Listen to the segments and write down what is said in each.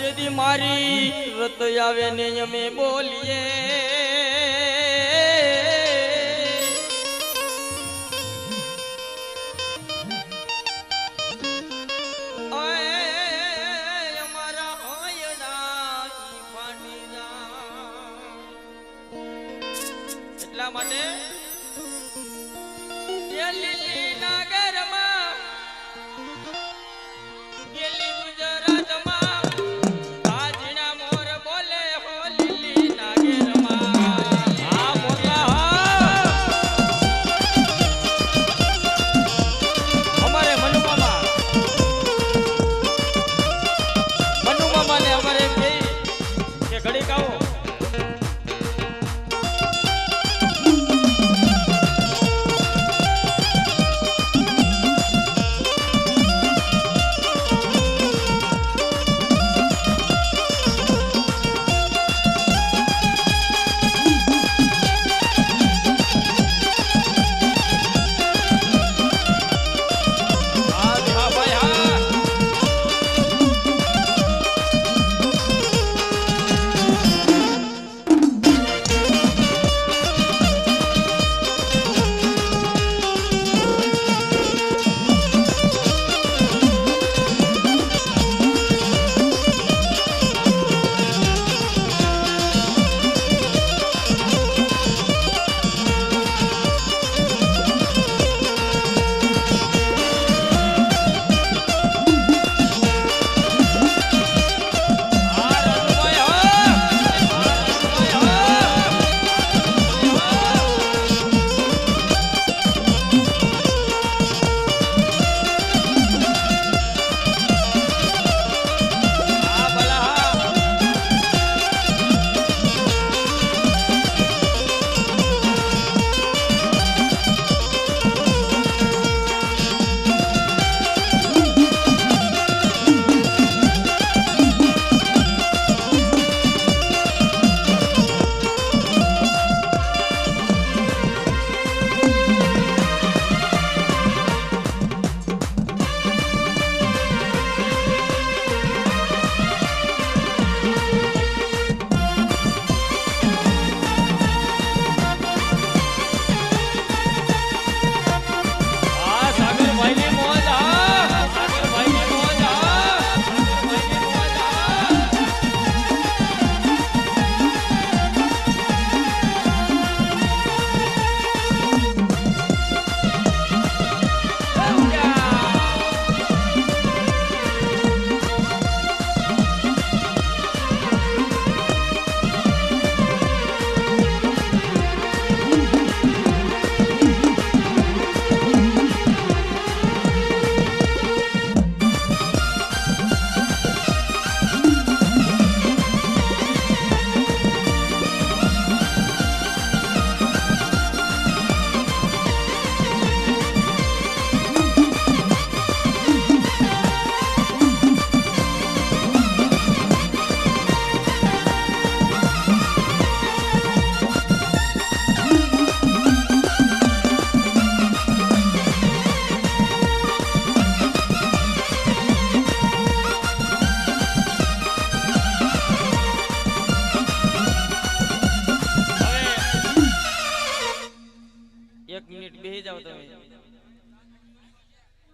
જેદી મારી રત આવે ને અમે બોલીએ અમારા આયડા ફાટી જા એટલા માટે લીલી નાગરમાં ગેલી ગુજરાતમાં આજના મોર બોલે હો લીલી નાગરમાં આ મોરલા અમારે મનુમામા ને અમારે કે ઘડી કાવો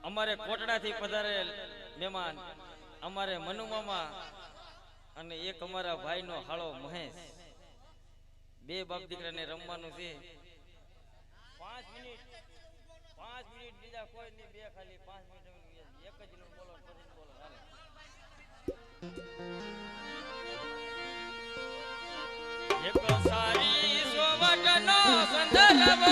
અમારે કોટડાથી પધારેલ મહેમાન અમારે મનુમામા અને એક અમારા ભાઈનો હાળો મહેશ બે બાપ દીકરાને રમવાનું છે 5 મિનિટ બીજા કોઈ નહીં બે ખાલી 5 મિનિટ એક જ નું બોલો પછી બોલો હાલે એક સારી સોવટનો સંદર્ભ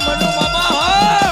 મનુ મામા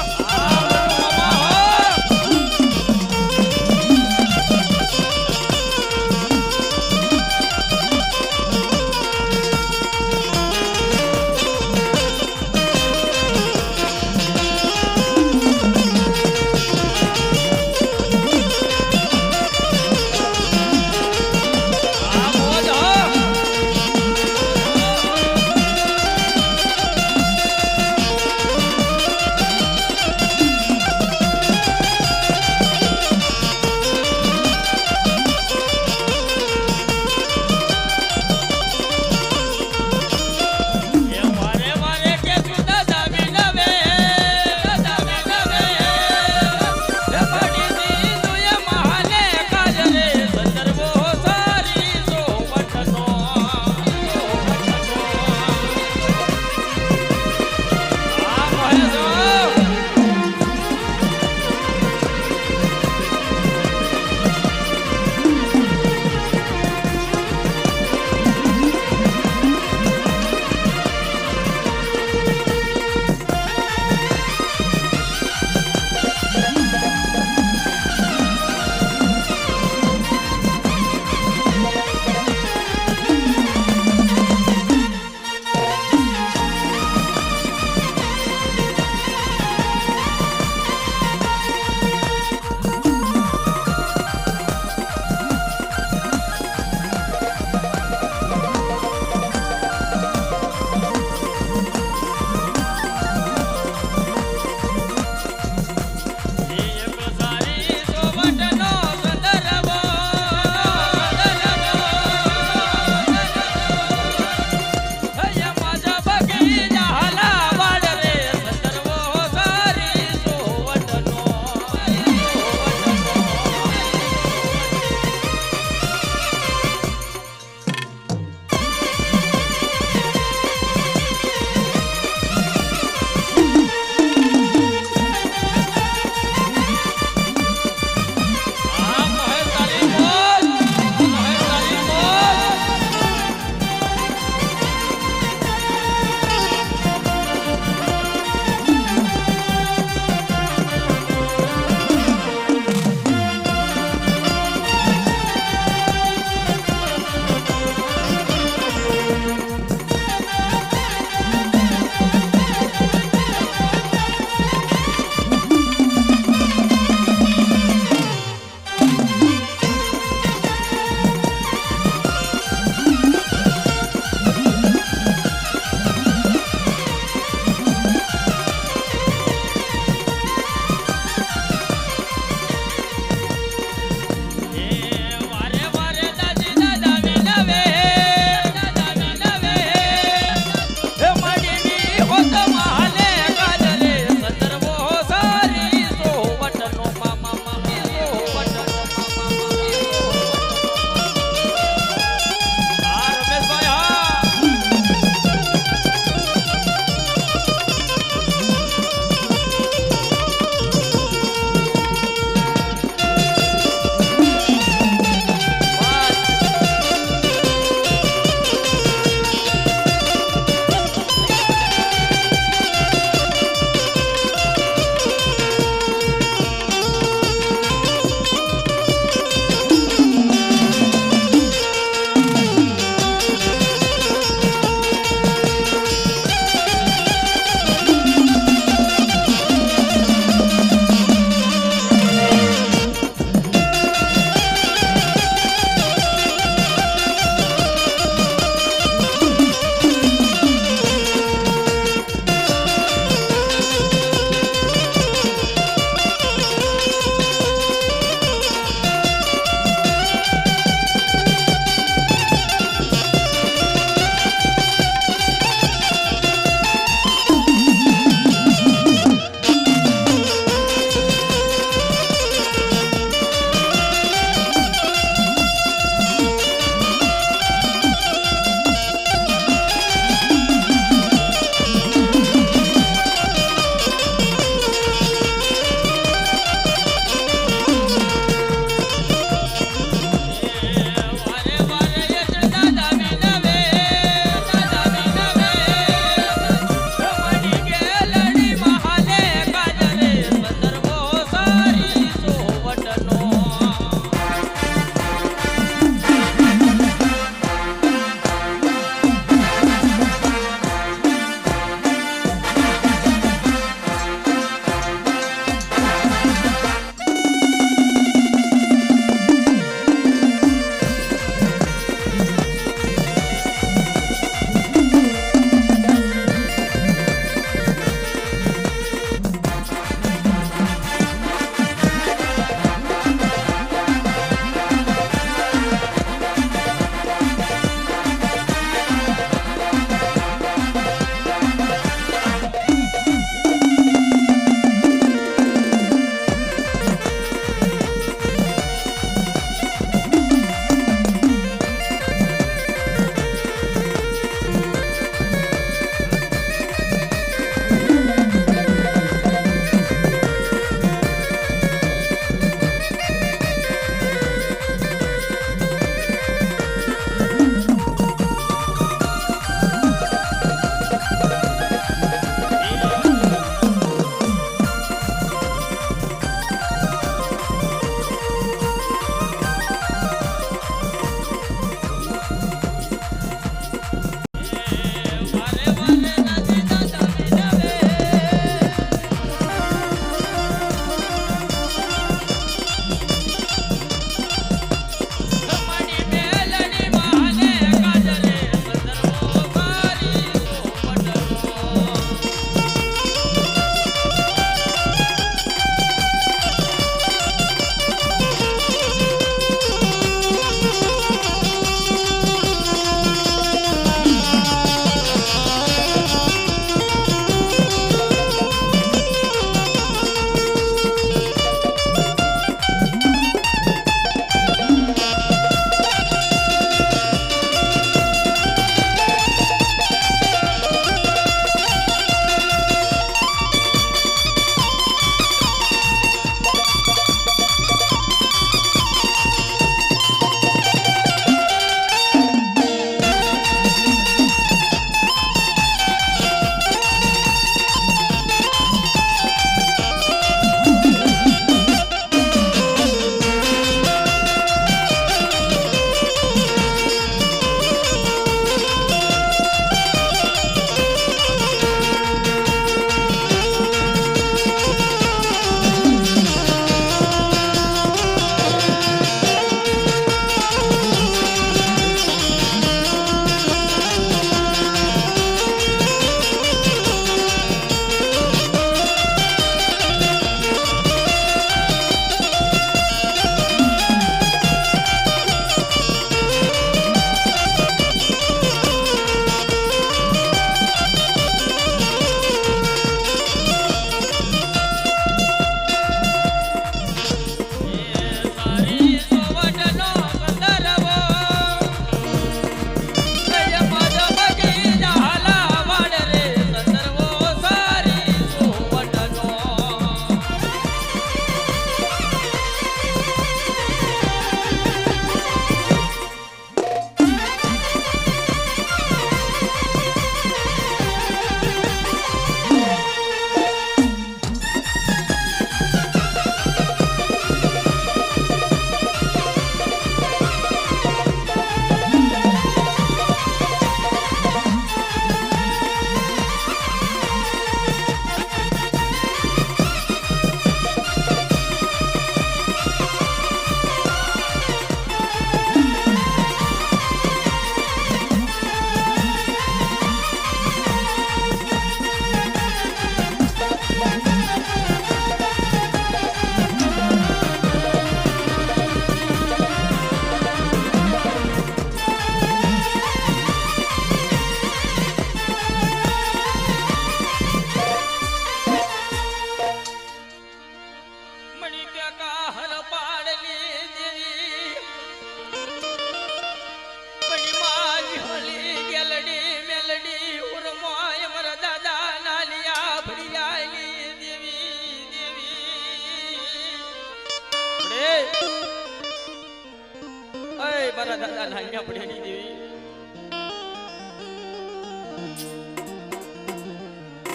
અય મારા દાદા નાન્યા પડ્યાની દેવી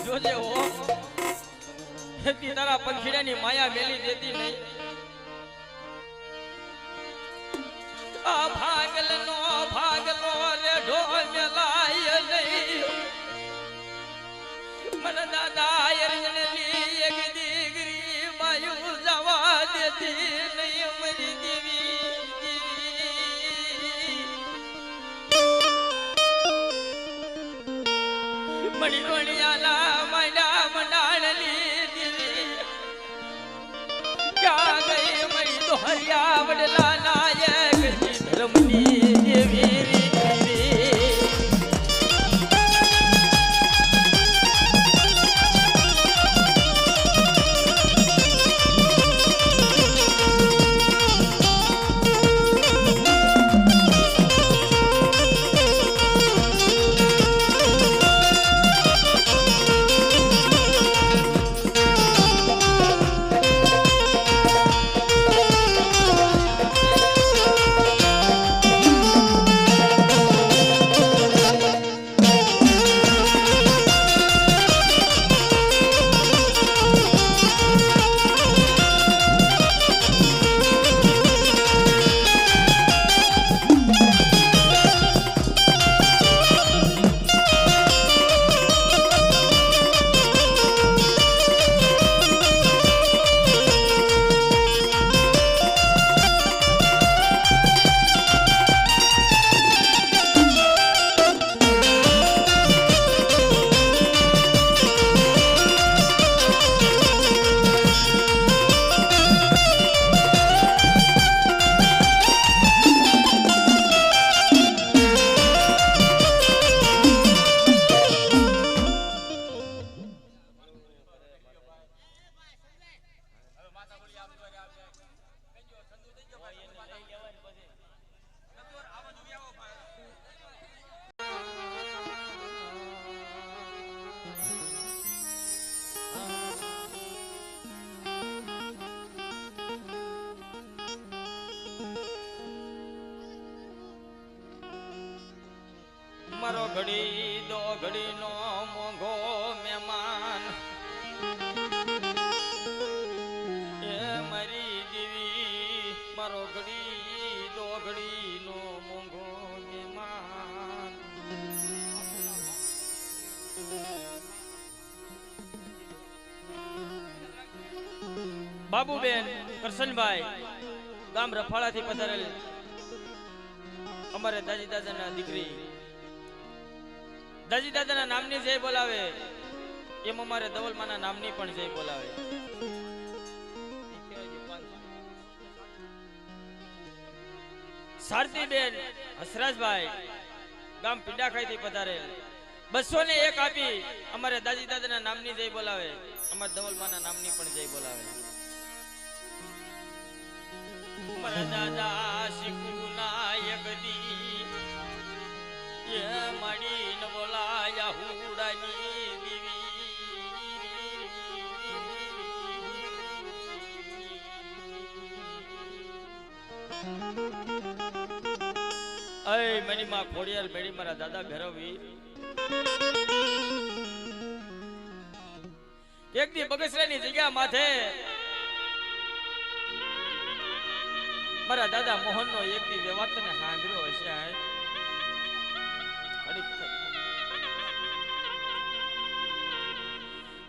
જોજે હો હેતી તારા પંખીડાની માયા મેલી દેતી નહીં આ ભાગલો રે ઢો મેલાય નહીં મને દાદા એરણલી એક દીકરી બાયુ જવા દેતી નહીં મરી દેવી મણી ગોણિયાના મૈડા મંડાણલી દેવી ક્યાં ગઈ મરી તો હરિયા વડલા નાયક ધર્મની દેવી મારો ઘડી દો ઘડી નો મોંઘો મહેમાન એ મારી દેવી મારો ઘડી દો ઘડી નો મોંઘો મહેમાન બાબુબેન કરશનભાઈ ગામ રફાળાથી પધારેલ અમારે દાજી દાદાના દીકરી દાજી દાદાના નામની જય બોલાવે એમ અમારે ધવલમાના નામની પણ જય બોલાવે સારતીબેન હસરાજભાઈ ગામ પિંડાખાઈથી પધારેલ 201 આપી અમારે દાજી દાદાના નામની જય બોલાવે અમારે ધવલમાના નામની પણ જય બોલાવે મારા દાદા શીખુના યગદી એ મણી ન બોલાયા હુડાની દેવી અય મની માં ખોડિયાર મેળી મારા દાદા ભેરવી એક દી બગસરાની જગ્યા માથે મારા દાદા મોહન નો એક દી વેવાત ને સાંભળ્યો હશે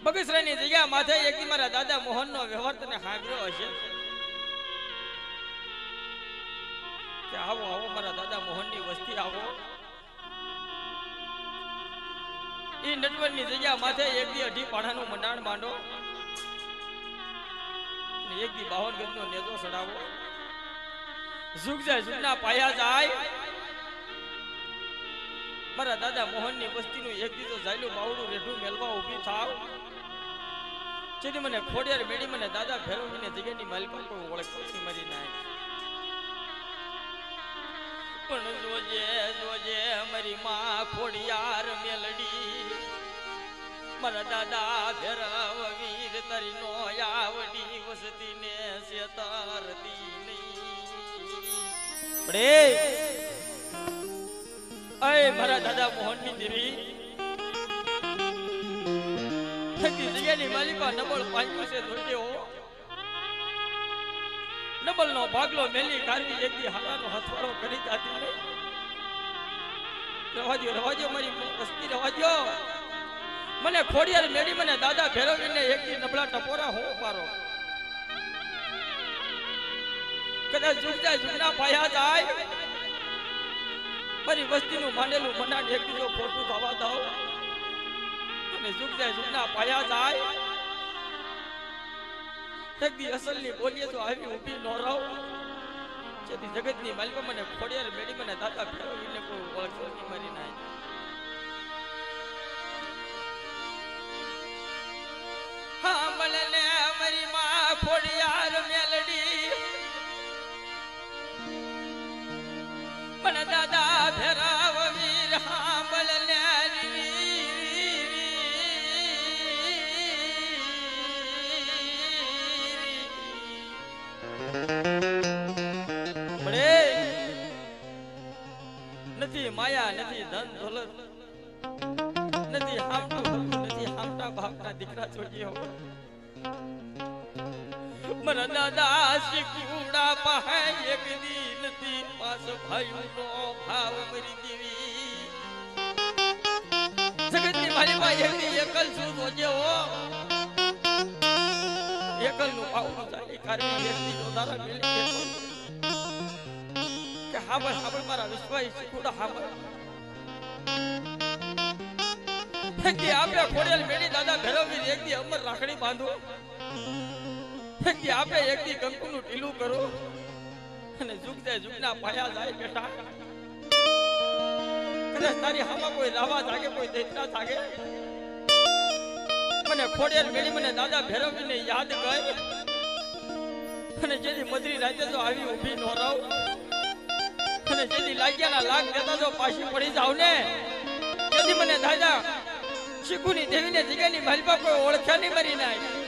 બગસરાની જગ્યા માથે એક દી મારા દાદા મોહન નો વ્યવહાર તને સાંભળ્યો હશે કે આવો આવો મારા દાદા મોહન ની વસ્તી આવો ઈ નટવર ની જગ્યા માથે એક દી 2.5 પાણાનું મંડાણ માંડો એક દી 52 ગજનો નેજો સડાવો ઝુક જાય ઝુકના પાયા જાય મારા દાદા મોહન ની વસ્તી નું એક દી તો જાયલું બાવડું રેઢું મેલવા ઊભી થાવ જેથી મને ખોડિયાર મેડી મને દાદા ભેરવીને જગ્યાની માલિકા કોઈ ઓળખતી મરી નાય પણ જોજે જોજે મારી માં ખોડિયાર મેલડી મારા દાદા ભેરવ વીર તારી નો આવડી વસતી ને સેતરતી ને અય મારા દાદા મોહનની દેવી થકી જગ્યાની માલિકા નબળ પાક્યું છે જોજો નબળ નો ભાગલો મેલી કારવી એકદી હારાનો હથવારો કરી જાતી ને રવાજો મારી વસ્તી રવાજો મને ખોડિયાર મેડી મને દાદા ભેરવીને એકદી નબળા ટપોરા હો પારો કદાચ જુગજા જુગના પાયા જાય મારી વસ્તીનું માંડેલું મનાન એક બીજો ખોટું થવા દો અને જુગજા જુગના પાયા જાય એકદી અસલની બોલીએ તો આવી ઊભી ન રહો જેથી જગતની માલિકા મને ખોડિયાર મેડી મને દાદા ફેરવીને કોઈ ઓળખો નહીં મારી નાય હા મને મારી માં ખોડિયાર મેલડી મને દાદા ભેરાવ વીર હાંબલ નથી માયા નથી ધન દોલત નથી હામટું નથી હામટા બાપના દીકરા છોડ્યો મને દાદા શીખુડા પાહે એક દી નથી પાસ ભાઈનો ભાવ મરી દેવી જગતની મારી પાસે એકલી એકલ છું જોજે હો એકલ નું પાવનું જાય કારણ એકલી જોદારા મેલી દેતો કે હાબર હાબર મારા વિશ્વાસ શીખુડા હાબર એકદી આપણે ખોડિયાલ મેડી દાદા ભેરવી એકદી અમર રાખડી બાંધો એકદી આપણે એકદી કંકુનું ઢીલું કરો અને જુગજા જુગના પાયા જાય બેટા કદાચ તારી હામાં કોઈ રાવા જાગે કોઈ દેખના જાગે મને ખોડિયાલ મેડી મને દાદા ભેરવીને યાદ કર અને જેની મધરી રાતે જો આવી ઊભી ન રહો અને જેની લાગ્યાના લાગ દેતા જો પાછી પડી જાવ ને જેથી મને દાદા શીખુની દેવીને જગ્યાની માલપા કોઈ ઓળખ્યા નહીં મરી નાય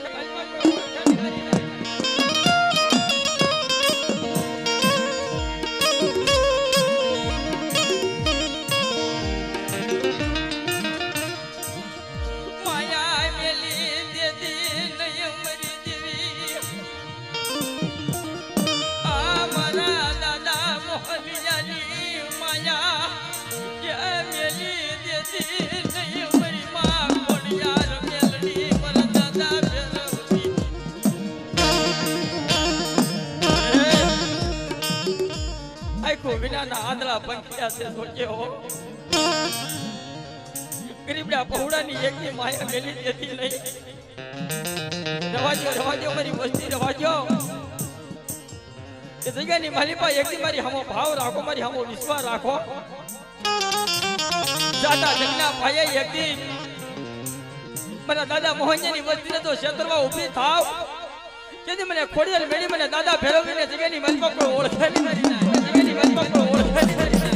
વિનાના આંધળા પંખિયા છે સોચે હો ગરીબડા પહોળાની એકની માયા મેલી દેતી નહીં રવાજો મારી વસ્તી રવાજો એ જગ્યાની માલિપા એકની મારી હમો ભાવ રાખો મારી હમો વિશ્વાસ રાખો દાદા જગના ભાઈ એકદી મારા દાદા મોહનની વસ્તીને તો ક્ષેત્રમાં ઊભી થાવ જેથી મને ખોડિયાલ મેળી મને દાદા ભેરવીને જગ્યાની માલિપા કોઈ ઓળખે નહીં મારી ના જગ્યાની માલિપા કોઈ ઓળખે નહીં મારી ના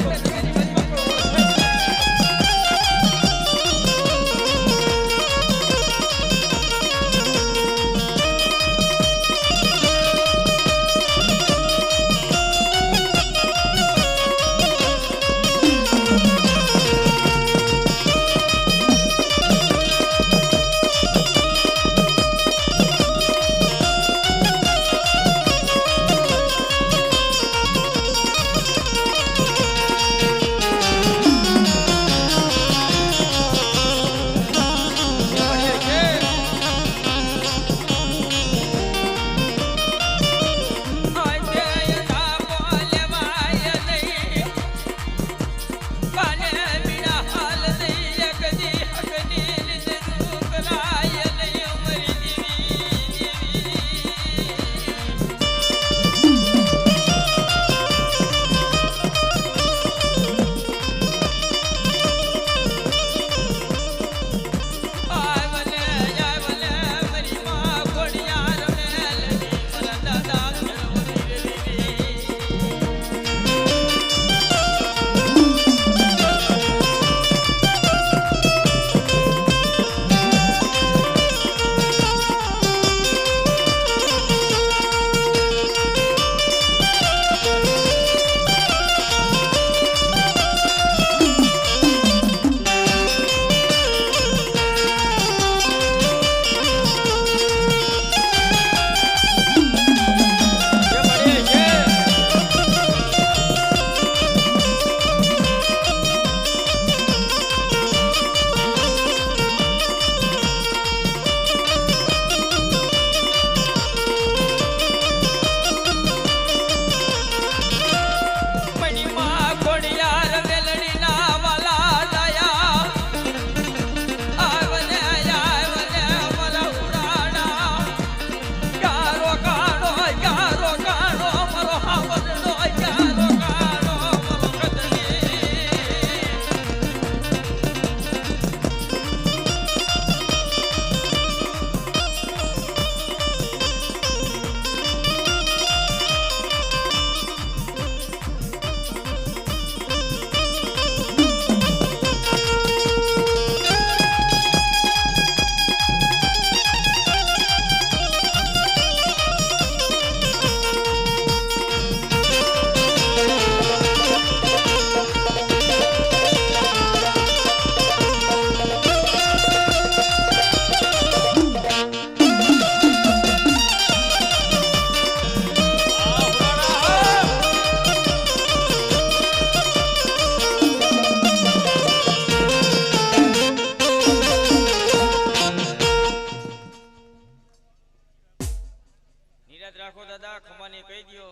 યાદ રાખો દાદા, ખમાને કહી દો.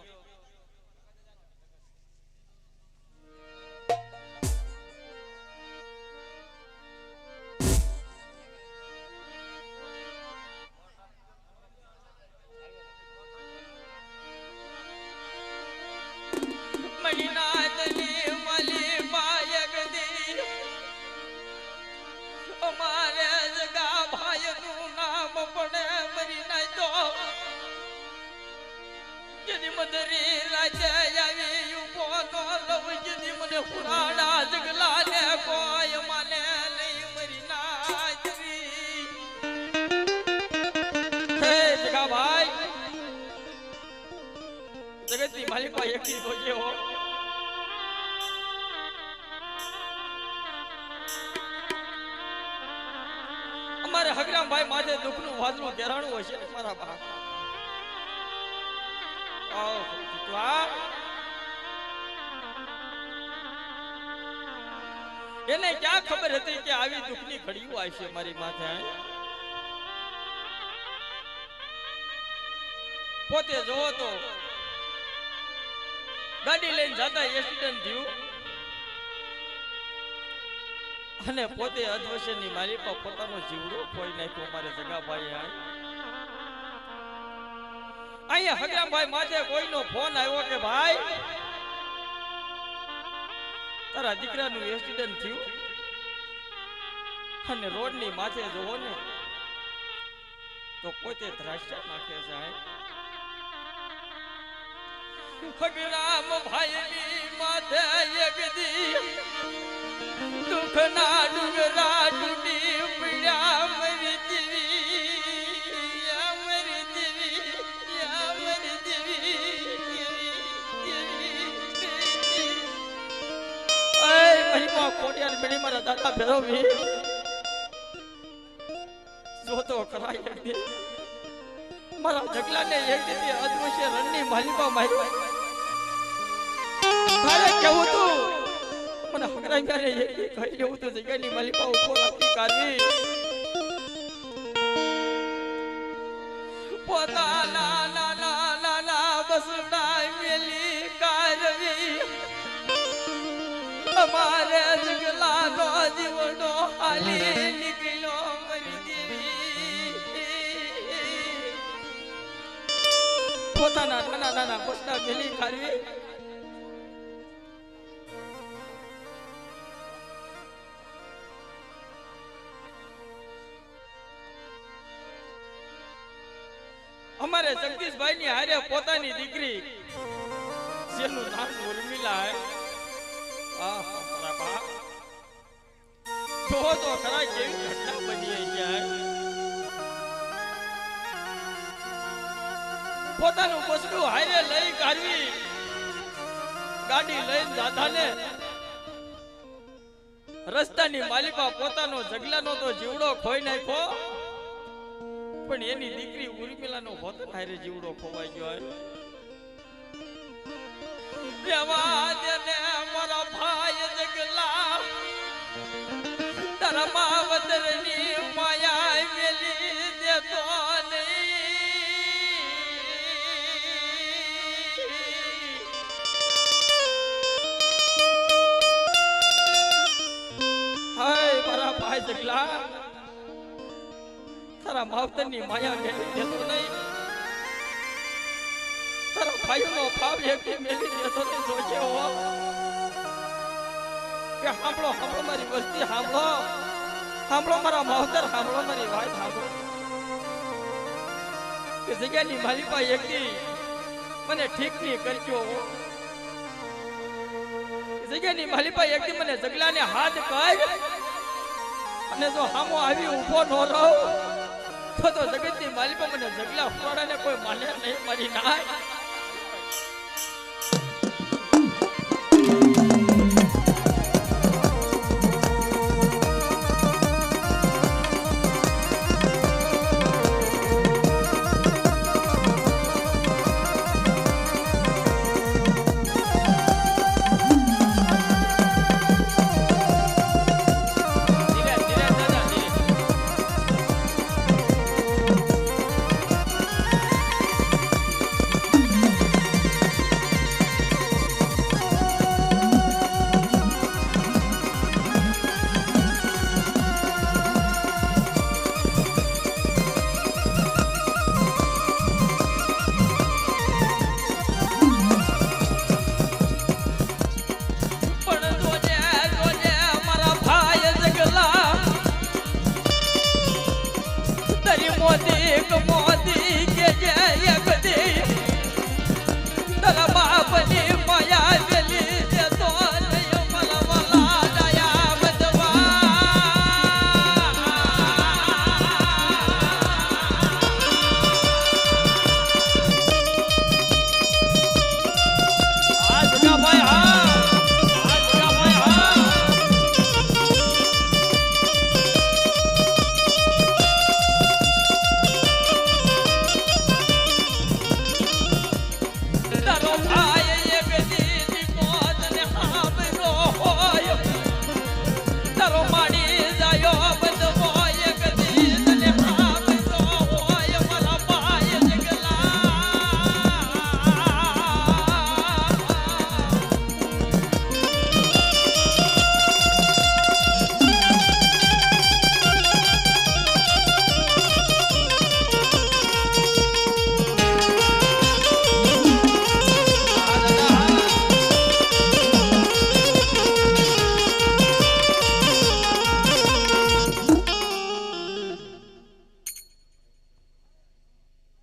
અમારે જગા ભાઈ નું નામ પડે મરી નાય તો જેની મદરી રાતે આવી ઉભો નો લવ જેની મને હુરાડા જગલા ને કોઈ માને નહીં મરી નાય હે જગા ભાઈ જગતની માલિક ભાઈ એકલી જોજે હો. અમારે હગરામભાઈ માથે દુઃખનું વાદળું ઘેરાણું હોય છે મારા બાપ. એને ક્યાં ખબર હતી કે આવી દુઃખની ઘડીઓ આવશે મારી માથે. પોતે જોવો તો ગાડી લઈને જતા એક્સિડન્ટ થયું અને પોતે અધવશની મારી પર પોતાનો જીવડો ખોઈ નાખ્યો મારે જગાભાઈ. અહીંયા હગરામભાઈ માથે કોઈનો ફોન આવ્યો કે ભાઈ તારા દીકરાનું એક્સિડન્ટ થયું અને રોડની માથે જોવો ને તો પોતે ધ્રાસ્યા નાખે છે. હગરામ ભાઈની માથે એક દી દુઃખના ડુંગરા તૂટી પડ્યા મરી દેવી કોડિયાર બેડી મારા દાદા ભેરવી જોતો કરાય મારા જગલાને એક દીધી અદૃશ્ય રણની માલિકા મારી મારે કેવું તું મને હગરામ્યાને એક કહી લેવું તો જગ્યાની માલિકા ઉભો રાખી કાઢવી પોતાના નાના નાના બસડા મેલી કાઢવી અમારે જગલાનો જીવનો હાલી નીકળ્યો મરી દેવી પોતાના નાના નાના બસડા મેલી કાઢવી અમારે જગદીશભાઈ ની હારે પોતાની દીકરી જેનું નામ ઉર્મિલા હે તો ખરા કેવી ઘટના બની છે. પોતાનું બસડું હારે લઈ કાઢવી ગાડી લઈને દાદાને રસ્તાની માલિકા પોતાનો જગલાનો તો જીવડો ખોઈ નાખ્યો પણ એની દીકરી ઉર્મિલાનો હોતન હારે જીવડો ખોવાઈ ગયો. મારા ભાઈ જગલા તારા માવતરની માયા મેલી દેતો નહીં. હાય મારા ભાઈ જગલા તારા માવતરની માયા મેલી દેતો નહીં. તારા ભાઈનો ભાવ એક મેલી દેતો નહીં. જોજે હો કે સાંભળો સાંભળો મારી વસ્તી સાંભળો સાંભળો મારા માવતર સાંભળો મારી વાત સાંભળો કે જગ્યાની માલિકા એકદી મને ઠીક નહીં કરજો. જગ્યાની માલિકા એકદી મને જગલાને હાથ કર અને જો હામો આવી ઊભો ન રહો તો જગતની માલિકા મને જગલા ફોડાને કોઈ માને નહીં મારી નાય.